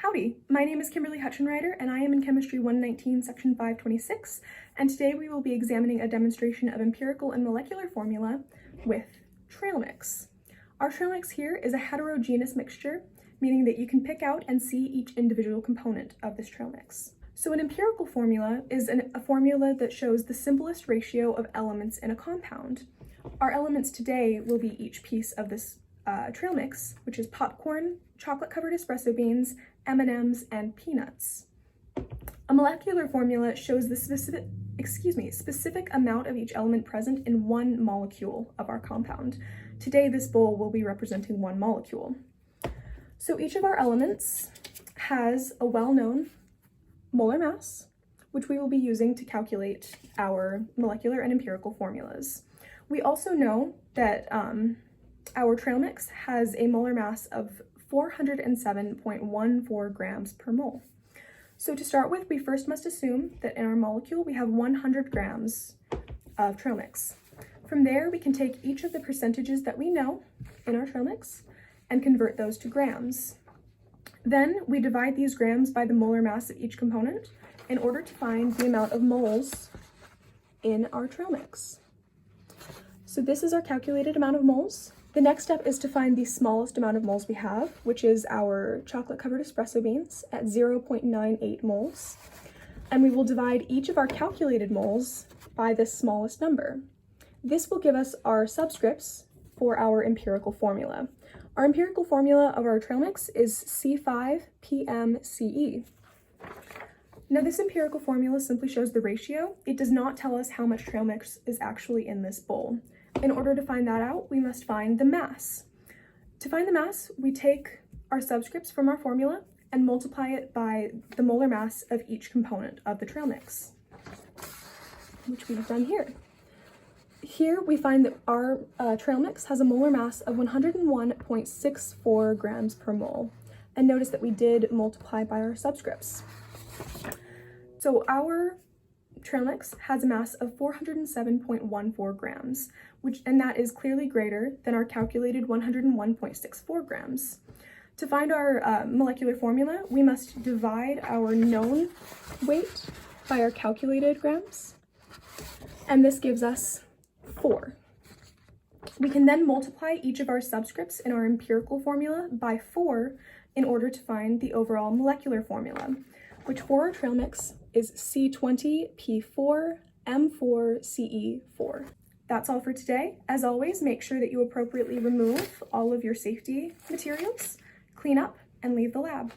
Howdy, my name is Kimberly Hutchinrider and I am in Chemistry 119, Section 526, and today we will be examining a demonstration of empirical and molecular formula with trail mix. Our trail mix here is a heterogeneous mixture, meaning that you can pick out and see each individual component of this trail mix. So an empirical formula is a formula that shows the simplest ratio of elements in a compound. Our elements today will be each piece of this trail mix, which is popcorn, chocolate-covered espresso beans, M&Ms, and peanuts. A molecular formula shows the specific amount of each element present in one molecule of our compound. Today, this bowl will be representing one molecule. So each of our elements has a well-known molar mass, which we will be using to calculate our molecular and empirical formulas. We also know that our trail mix has a molar mass of 407.14 grams per mole. So to start with, we first must assume that in our molecule we have 100 grams of trail mix. From there, we can take each of the percentages that we know in our trail mix and convert those to grams. Then we divide these grams by the molar mass of each component in order to find the amount of moles in our trail mix. So this is our calculated amount of moles. The next step is to find the smallest amount of moles we have, which is our chocolate-covered espresso beans at 0.98 moles. And we will divide each of our calculated moles by this smallest number. This will give us our subscripts for our empirical formula. Our empirical formula of our trail mix is C5PmCe. Now this empirical formula simply shows the ratio. It does not tell us how much trail mix is actually in this bowl. In order to find that out, we must find the mass. To find the mass, we take our subscripts from our formula and multiply it by the molar mass of each component of the trail mix, which we've done here. Here we find that our trail mix has a molar mass of 101.64 grams per mole. And notice that we did multiply by our subscripts. So our trail mix has a mass of 407.14 grams, and that is clearly greater than our calculated 101.64 grams. To find our molecular formula, we must divide our known weight by our calculated grams, and this gives us 4. We can then multiply each of our subscripts in our empirical formula by 4 in order to find the overall molecular formula, which for our trail mix is C20P4M4CE4. That's all for today. As always, make sure that you appropriately remove all of your safety materials, clean up, and leave the lab.